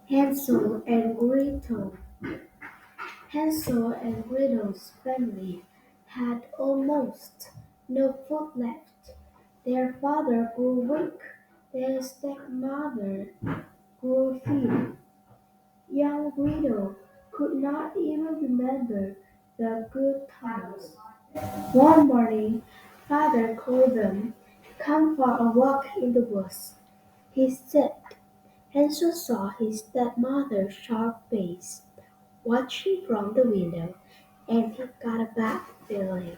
Hansel and Gretel. Hansel and Gretel's family had almost no food left. Their father grew weak, their stepmother grew thin. Young Gretel could not even remember the good times. One morning, father called them, "Come for a walk in the woods," he said. Hansel saw his stepmother's sharp face watching from the window, and he got a bad feeling.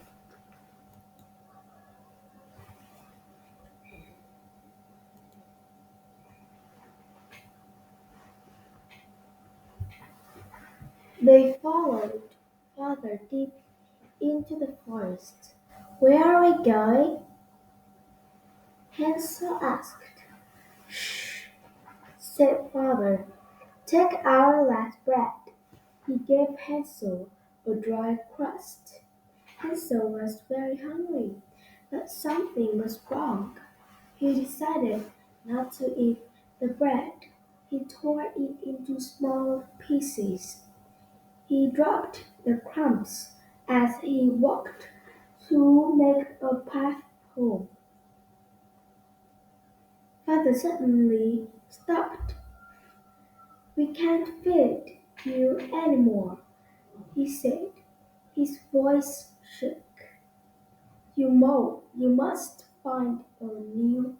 They followed father deep into the forest. "Where are we going?" Hansel asked. "Shh," said father. "Take our last bread." He gave Hansel a dry crust. Hansel was very hungry, but something was wrong. He decided not to eat the bread. He tore it into small pieces. He dropped the crumbs as he walked to make a path home. Father suddenly stopped. "We can't feed you anymore," he said. His voice shook. You must find a new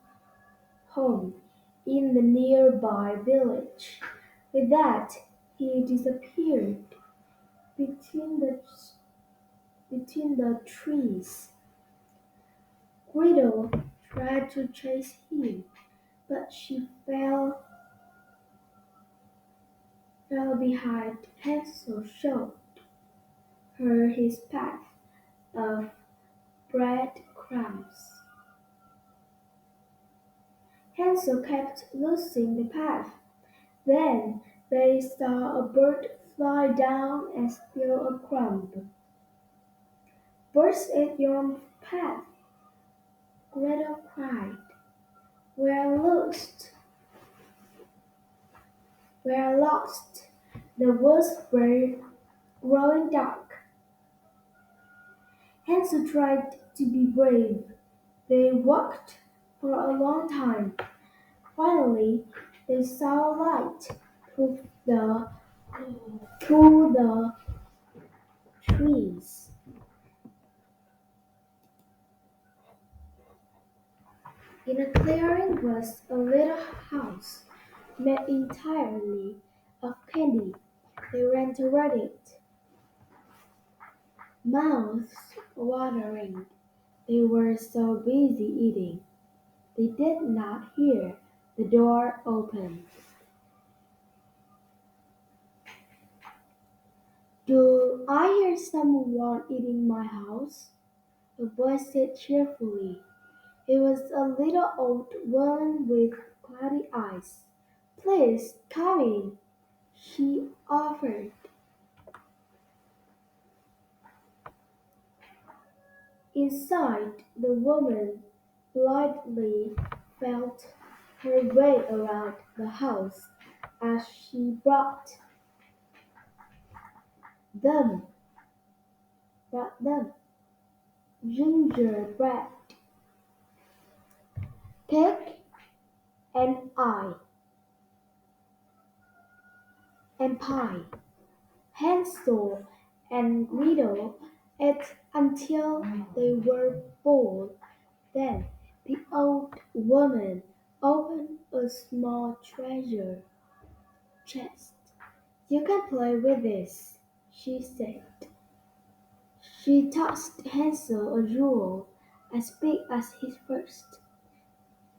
home in the nearby village." With that, he disappeared between the, between the trees. Gretel tried to chase him, but she fell behind. Hansel showed her his path of breadcrumbs. Hansel kept losing the path. Then they saw a bird fly down and steal a crumb. "Birds ate your path," Gretel cried. "We're lost. We're lost." The woods were growing dark. Hansel tried to be brave. They walked for a long time. Finally, they saw light through the through the trees. In a clearing was a little house made entirely of candy. They ran toward it, mouths watering. They were so busy eating, they did not hear the door open. "Do I hear someone eating my house?" a voice said cheerfully. It was a little old woman with cloudy eyes. "Please come in," she offered. Inside, the woman politely felt her way around the house as she them brought them gingerbread, cake, and pie. Hansel and Gretel ate until they were full. Then the old woman opened a small treasure chest. "You can play with this," she said. She tossed Hansel a jewel as big as his first.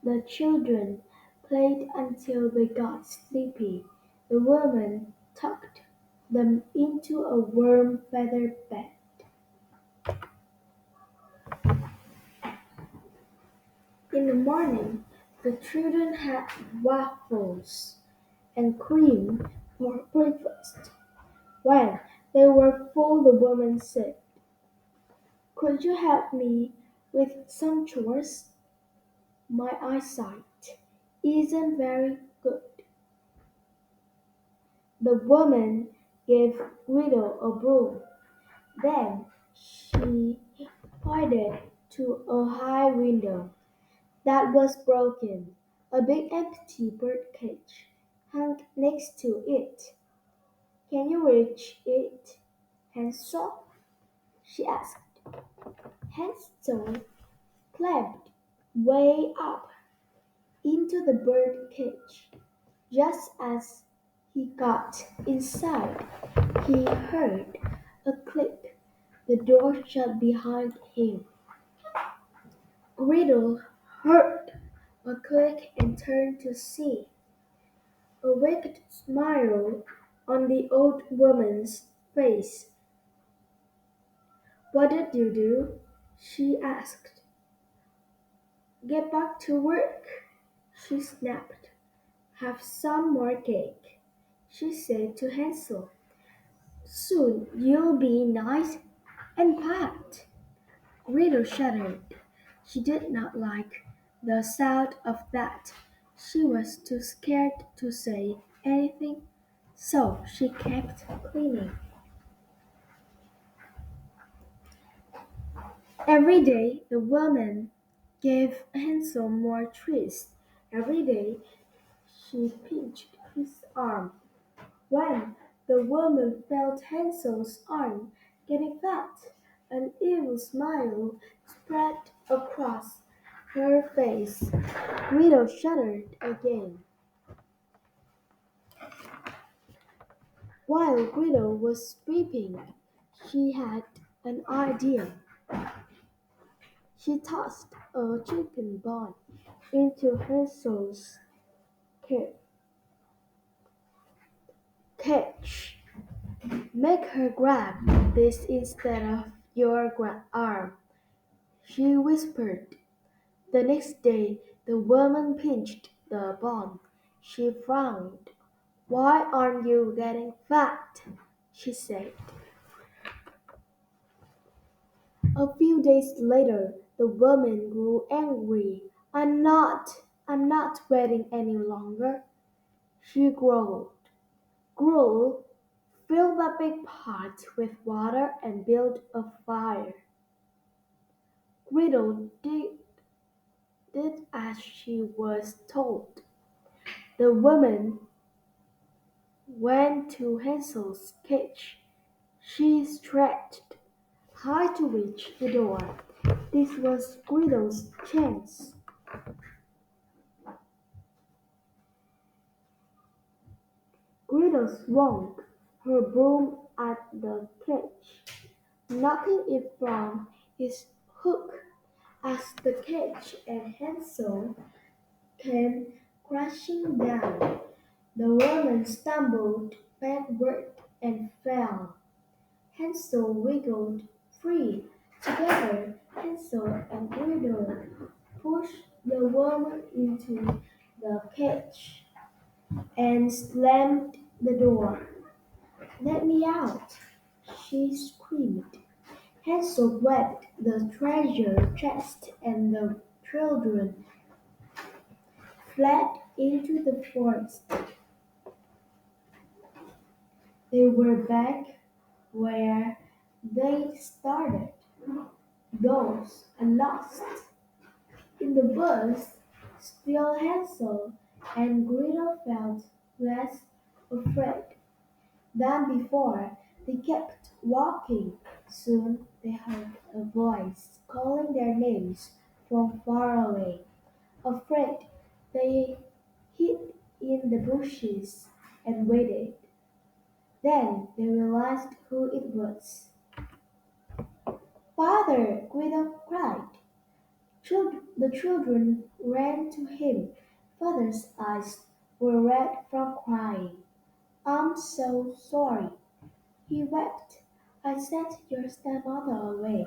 The children played until they got sleepy. The woman tucked them into a warm feather bed. In the morning, the children had waffles and cream for breakfast. When they were full, the woman said, "Could you help me with some chores? My eyesight isn't very good." The woman gave Gretel a broom. Then she pointed to a high window that was broken. A big empty bird cage hung next to it. Can you reach it, Hansel? She asked. Hansel climbed way up into the bird cage. Just as he got inside, he heard a click. The door shut behind him. Gretel heard a click and turned to see a wicked smile on the old woman's face. "What did you do?" she asked. "Get back to work," she snapped. "Have some more cake," she said to Hansel. "Soon you'll be nice and fat." Gretel shuddered. She did not like the sound of that. She was too scared to say anything, so she kept cleaning. Every day the woman gave Hansel more treats. Every day she pinched his arm. When the woman felt Hansel's arm getting fat, an evil smile spread across her face. Gretel shuddered again. While Gretel was sweeping, she had an idea. She tossed a chicken bone into Hansel's ca- cage. "Make her grab this instead of your arm," she whispered. The next day the woman pinched the bone. She frowned. "Why aren't you getting fat?" she said. A few days later the woman grew angry. I'm not waiting any longer," she growled. Gruel, fill the big pot with water and build a fire. Gretel did as she was told. The woman went to Hansel's cage. She stretched high to reach the door. This was Gretel's chance. Gretel swung her broom at the cage, knocking it from its hook as the cage and Hansel came crashing down. The woman stumbled backward and fell. Hansel wiggled free. Together, Hansel and Gretel pushed the woman into the cage and slammed the door. "Let me out!" she screamed. Hansel grabbed the treasure chest and the children fled into the forest. They were back where they started, lost and lost. In the bus, still Hansel and Gretel felt less afraid than before. They kept walking. Soon they heard a voice calling their names from far away. Afraid, they hid in the bushes and waited. Then they realized who it was. "Father!" Gretel cried. The children ran to him. Father's eyes were red from crying. "I'm so sorry," he wept. "I sent your stepmother away.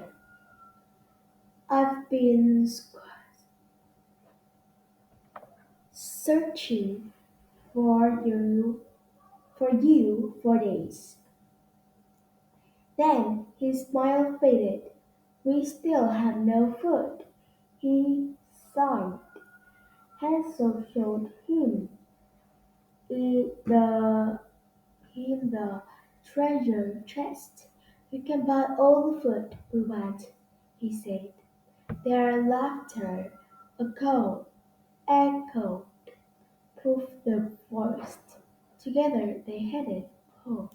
I've been searching for you for days." Then his smile faded. "We still have no food," he sighed. Hansel showed him the the treasure chest. "You can buy all the food we want," he said. Their laughter echoed through the forest. Together they headed home.